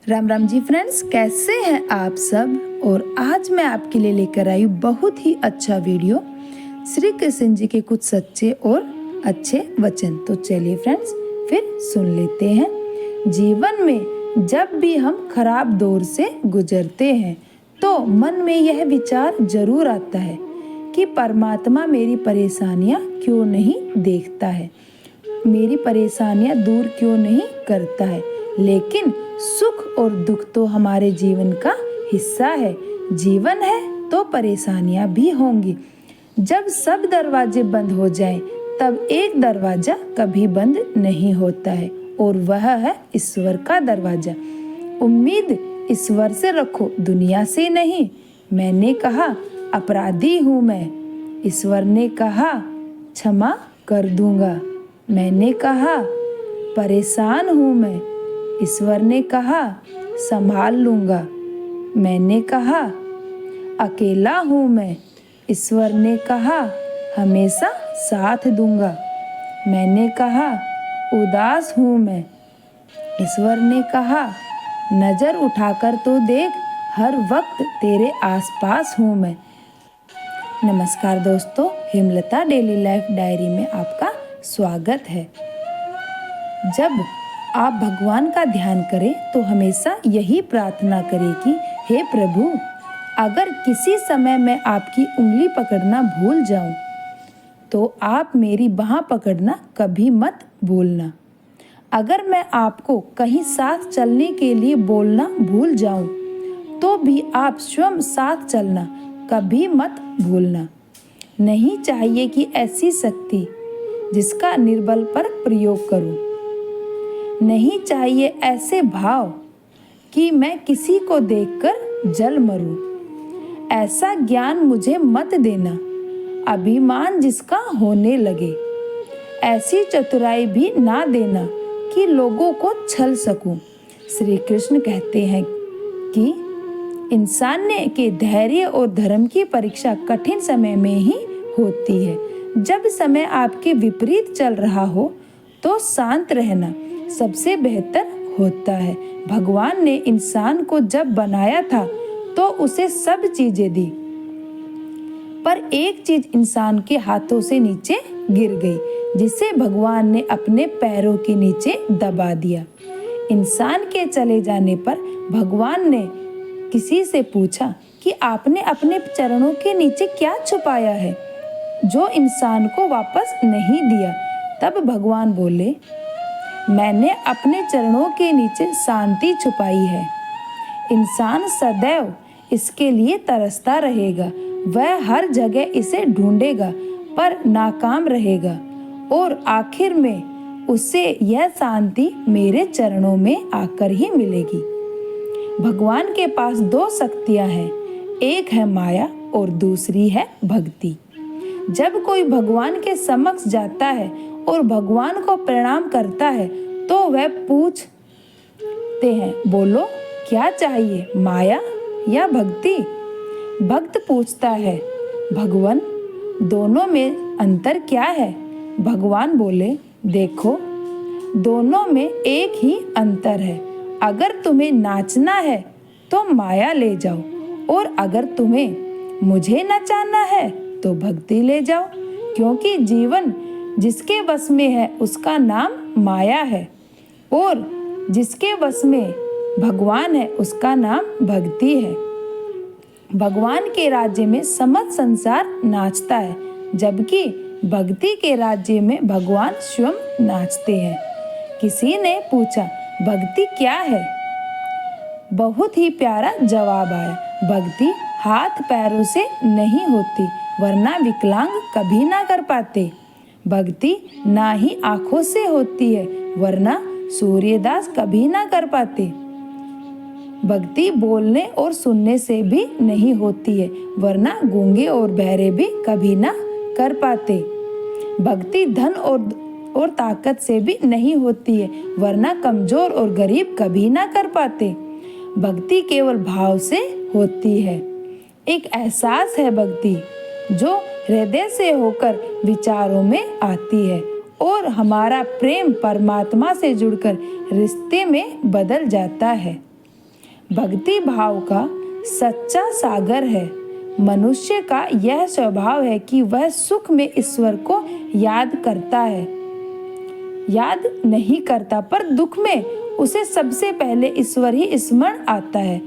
Ram Ram ji friends, कैसे हैं आप सब। और आज मैं आपके लिए लेकर आई बहुत ही अच्छा वीडियो, श्री कृष्ण जी के कुछ सच्चे और अच्छे वचन। तो चलिए फ्रेंड्स फिर सुन लेते हैं। जीवन में जब भी हम खराब दौर से गुजरते हैं तो मन में यह विचार जरूर आता है कि परमात्मा मेरी परेशानियां क्यों नहीं देखता है, मेरी परेशानियां दूर क्यों नहीं करता है। लेकिन सुख और दुख तो हमारे जीवन का हिस्सा है। जीवन है तो परेशानियां भी होंगी। जब सब दरवाजे बंद हो जाएं, तब एक दरवाजा कभी बंद नहीं होता है और वह है ईश्वर का दरवाजा। उम्मीद ईश्वर से रखो, दुनिया से नहीं। मैंने कहा अपराधी हूँ मैं, ईश्वर ने कहा क्षमा कर दूंगा। मैंने कहा परेशान हूँ मैं, ईश्वर ने कहा संभाल लूंगा। मैंने कहा अकेला हूँ मैं, ईश्वर ने कहा हमेशा साथ दूंगा। मैंने कहा उदास हूँ मैं, ईश्वर ने कहा नजर उठाकर तो देख, हर वक्त तेरे आसपास हूँ मैं। नमस्कार दोस्तों, हेमलता डेली लाइफ डायरी में आपका स्वागत है। जब आप भगवान का ध्यान करें तो हमेशा यही प्रार्थना करें कि हे प्रभु, अगर किसी समय मैं आपकी उंगली पकड़ना भूल जाऊं तो आप मेरी बाह पकड़ना कभी मत भूलना। अगर मैं आपको कहीं साथ चलने के लिए बोलना भूल जाऊं तो भी आप स्वयं साथ चलना कभी मत भूलना। नहीं चाहिए कि ऐसी शक्ति जिसका निर्बल पर प्रयोग करूं। नहीं चाहिए ऐसे भाव कि मैं किसी को देखकर जल मरूं। ऐसा ज्ञान मुझे मत देना, अभिमान जिसका होने लगे। ऐसी चतुराई भी ना देना कि लोगों को छल सकूं। श्री कृष्ण कहते हैं कि इंसान के धैर्य और धर्म की परीक्षा कठिन समय में ही होती है। जब समय आपके विपरीत चल रहा हो तो शांत रहना सबसे बेहतर होता है। भगवान ने इंसान को जब बनाया था तो उसे सब चीजें दी, पर एक चीज इंसान के हाथों से नीचे गिर गई, जिसे भगवान ने अपने पैरों के नीचे दबा दिया। इंसान के चले जाने पर भगवान ने किसी से पूछा कि आपने अपने चरणों के नीचे क्या छुपाया है जो इंसान को वापस नहीं दिया। तब भगवान बोले, मैंने अपने चरणों के नीचे शांति छुपाई है। इंसान सदैव इसके लिए तरसता रहेगा। वह हर जगह इसे ढूंढेगा पर नाकाम रहेगा और आखिर में उसे यह शांति मेरे चरणों में आकर ही मिलेगी। भगवान के पास दो शक्तियां हैं, एक है माया और दूसरी है भक्ति। जब कोई भगवान के समक्ष जाता है और भगवान को प्रणाम करता है तो वह पूछते हैं, बोलो क्या चाहिए, माया या भक्ति। भक्त पूछता है, भगवान दोनों में अंतर क्या है। भगवान बोले, देखो दोनों में एक ही अंतर है। अगर तुम्हें नाचना है तो माया ले जाओ, और अगर तुम्हें मुझे नचाना है तो भक्ति ले जाओ। क्योंकि जीवन जिसके वश में है उसका नाम माया है, और जिसके वश में भगवान है उसका नाम भक्ति है। भगवान के राज्य में समस्त संसार नाचता है, जबकि भक्ति के राज्य में भगवान स्वयं नाचते हैं। किसी ने पूछा, भक्ति क्या है। बहुत ही प्यारा जवाब आया, भक्ति हाथ पैरों से नहीं होती, वरना विकलांग कभी ना कर पाते। भक्ति ना ही आंखों से होती है, वरना सूर्यदास कभी ना कर पाते। भक्ति बोलने और सुनने से भी नहीं होती है, वरना गूंगे और बहरे भी कभी ना कर पाते। भक्ति धन और ताकत से भी नहीं होती है, वरना कमजोर और गरीब कभी ना कर पाते। भक्ति केवल भाव से होती है। एक एहसास है भक्ति जो हृदय से होकर विचारों में आती है, और हमारा प्रेम परमात्मा से जुड़कर रिश्ते में बदल जाता है। भक्ति भाव का सच्चा सागर है। मनुष्य का यह स्वभाव है कि वह सुख में ईश्वर को याद करता है, याद नहीं करता, पर दुख में उसे सबसे पहले ईश्वर ही स्मरण आता है।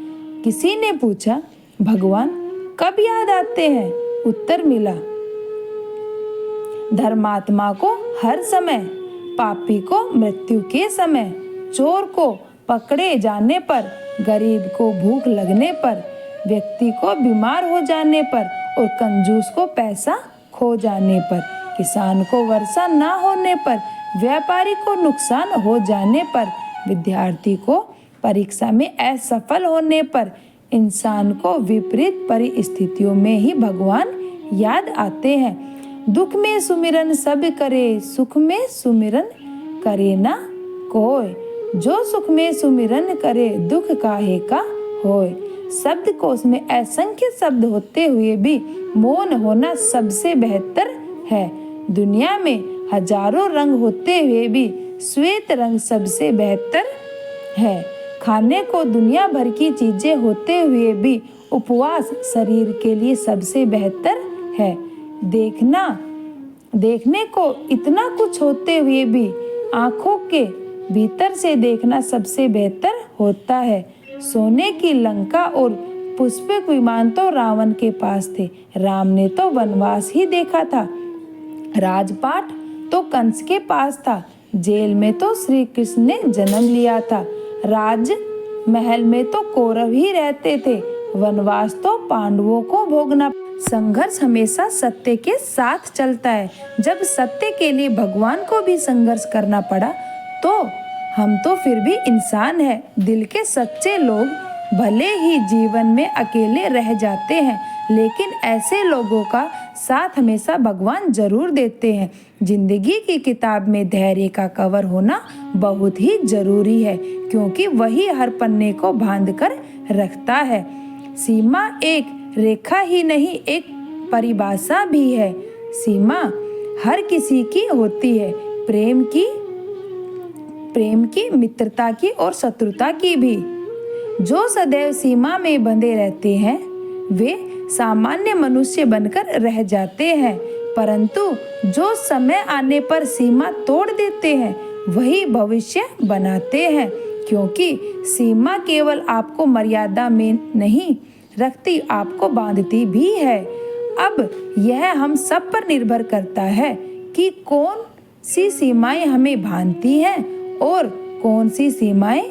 किसी ने पूछा, भगवान कब याद आते हैं? उत्तर मिला, धर्मात्मा को हर समय, पापी को मृत्यु के समय, चोर को पकड़े जाने पर, गरीब को भूख लगने पर, व्यक्ति को बीमार हो जाने पर और कंजूस को पैसा खो जाने पर, किसान को वर्षा ना होने पर, व्यापारी को नुकसान हो जाने पर, विद्यार्थी को परीक्षा में असफल होने पर, इंसान को विपरीत परिस्थितियों में ही भगवान याद आते हैं। दुख में सुमिरन सब करे, सुख में सुमिरन करे ना कोय। जो सुख में सुमिरन करे, दुख काहे का होय। शब्दकोश में असंख्य शब्द होते हुए भी मौन होना सबसे बेहतर है। दुनिया में हजारों रंग होते हुए भी श्वेत रंग सबसे बेहतर है। खाने को दुनिया भर की चीजें होते हुए भी उपवास शरीर के लिए सबसे बेहतर है। देखने को इतना कुछ होते हुए भी आंखों के भीतर से देखना सबसे बेहतर होता है। सोने की लंका और पुष्पक विमान तो रावण के पास थे, राम ने तो वनवास ही देखा था। राजपाट तो कंस के पास था, जेल में तो श्री कृष्ण ने जन्म लिया था। राज महल में तो कौरव ही रहते थे, वनवास तो पांडवों को भोगना। संघर्ष हमेशा सत्य के साथ चलता है। जब सत्य के लिए भगवान को भी संघर्ष करना पड़ा तो हम तो फिर भी इंसान हैं। दिल के सच्चे लोग भले ही जीवन में अकेले रह जाते हैं, लेकिन ऐसे लोगों का साथ हमेशा भगवान जरूर देते हैं। जिंदगी की किताब में धैर्य का कवर होना बहुत ही जरूरी है, क्योंकि वही हर पन्ने को बांध कर रखता है। सीमा एक रेखा ही नहीं, एक परिभाषा भी है। सीमा हर किसी की होती है, प्रेम की, मित्रता की और शत्रुता की भी। जो सदैव सीमा में बंधे रहते हैं वे सामान्य मनुष्य बनकर रह जाते हैं, परंतु जो समय आने पर सीमा तोड़ देते हैं वही भविष्य बनाते हैं, क्योंकि सीमा केवल आपको मर्यादा में नहीं रखती, आपको बांधती भी है। अब यह हम सब पर निर्भर करता है कि कौन सी सीमाएं हमें बांधती हैं और कौन सी सीमाएं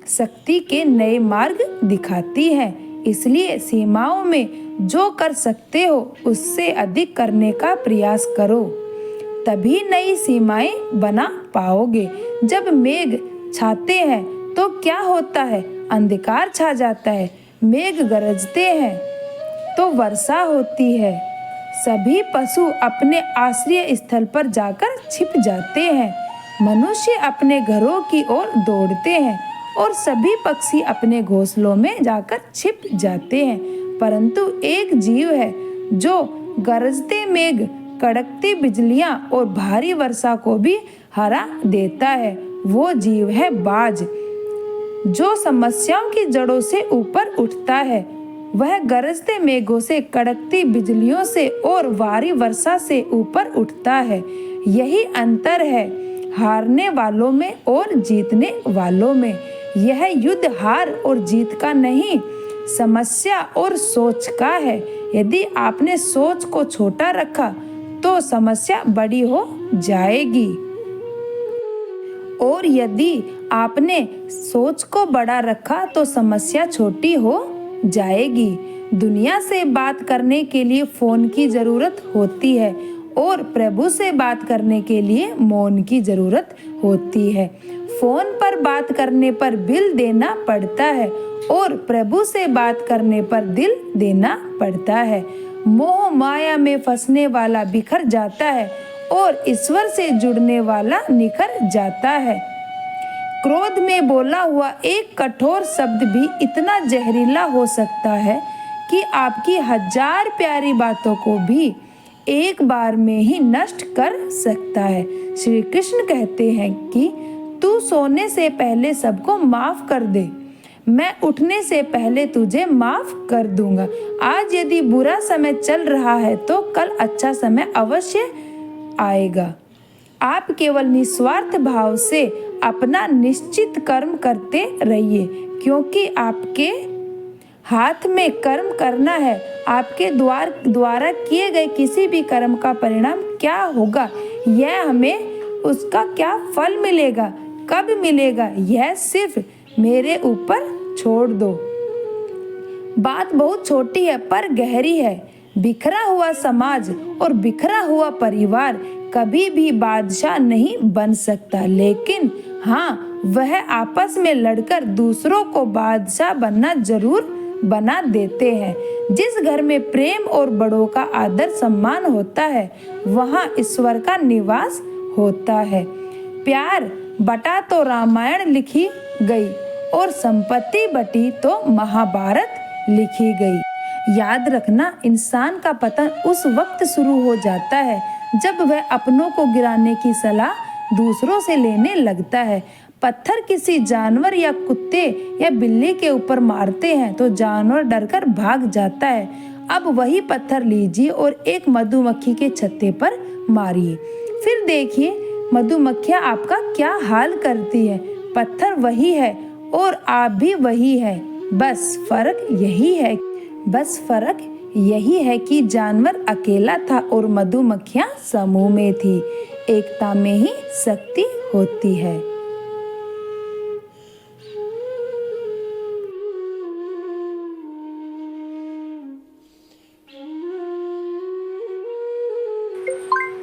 शक्ति के नए मार्ग दिखाती हैं। इसलिए सीमाओं में जो कर सकते हो उससे अधिक करने का प्रयास करो, तभी नई सीमाएं बना पाओगे। जब मेघ छाते हैं तो क्या होता है? अंधकार छा जाता है। मेघ गरजते हैं तो वर्षा होती है। सभी पशु अपने आश्रय स्थल पर जाकर छिप जाते हैं। मनुष्य अपने घरों की ओर दौड़ते हैं और सभी पक्षी अपने घोंसलों में जाकर छिप जाते हैं, परंतु एक जीव है जो गरजते मेघ, कड़कती बिजलियां और भारी वर्षा को भी हरा देता है। वो जीव है बाज, जो समस्याओं की जड़ों से ऊपर उठता है। वह गरजते मेघों से, कड़कती बिजलियों से और भारी वर्षा से ऊपर उठता है। यही अंतर है हारने वालों में और जीतने वालों में। यह युद्ध हार और जीत का नहीं, समस्या और सोच का है। यदि आपने सोच को छोटा रखा तो समस्या बड़ी हो जाएगी, और यदि आपने सोच को बड़ा रखा तो समस्या छोटी हो जाएगी। दुनिया से बात करने के लिए फोन की जरूरत होती है और प्रभु से बात करने के लिए मौन की जरूरत होती है। फोन पर बात करने पर बिल देना पड़ता है और प्रभु से बात करने पर दिल देना पड़ता है। मोह माया में फंसने वाला बिखर जाता है और ईश्वर से जुड़ने वाला निखर जाता है। क्रोध में बोला हुआ एक कठोर शब्द भी इतना जहरीला हो सकता है कि आपकी 1000 प्यारी बातों को भी एक बार में ही नष्ट कर सकता है। श्री कृष्ण कहते हैं कि तू सोने से पहले सबको माफ कर दे। मैं उठने से पहले तुझे माफ कर दूंगा। आज यदि बुरा समय चल रहा है तो कल अच्छा समय अवश्य आएगा। आप केवल निस्वार्थ भाव से अपना निश्चित कर्म करते रहिए, क्योंकि आपके हाथ में कर्म करना है। आपके द्वारा किए गए किसी भी कर्म का परिणाम क्या होगा, यह हमें उसका क्या फल मिलेगा, कब मिलेगा, यह सिर्फ मेरे ऊपर छोड़ दो। बात बहुत छोटी है पर गहरी है। बिखरा हुआ समाज और बिखरा हुआ परिवार कभी भी बादशाह नहीं बन सकता, लेकिन हाँ, वह आपस में लड़कर दूसरों को बादशाह बनना जरूर बना देते हैं। जिस घर में प्रेम और बड़ों का आदर सम्मान होता है, वहाँ ईश्वर का निवास होता है। प्यार बटा तो रामायण लिखी गई और संपत्ति बटी तो महाभारत लिखी गई। याद रखना, इंसान का पतन उस वक्त शुरू हो जाता है जब वह अपनों को गिराने की सलाह दूसरों से लेने लगता है। पत्थर किसी जानवर या कुत्ते या बिल्ली के ऊपर मारते हैं तो जानवर डरकर भाग जाता है। अब वही पत्थर लीजिए और एक मधुमक्खी के छत्ते पर मारिए, फिर देखिए मधुमक्खियाँ आपका क्या हाल करती है। पत्थर वही है और आप भी वही है, बस फर्क यही है कि जानवर अकेला था और मधुमक्खियाँ समूह में थी। एकता में ही शक्ति होती है।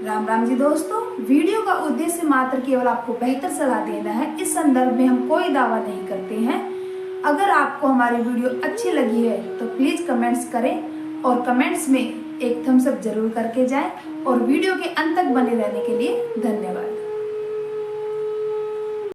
राम राम जी दोस्तों, वीडियो का उद्देश्य मात्र केवल आपको बेहतर सलाह देना है। इस संदर्भ में हम कोई दावा नहीं करते हैं। अगर आपको हमारी वीडियो अच्छी लगी है तो प्लीज़ कमेंट्स करें और कमेंट्स में एक थम्स अप जरूर करके जाएं और वीडियो के अंत तक बने रहने के लिए धन्यवाद।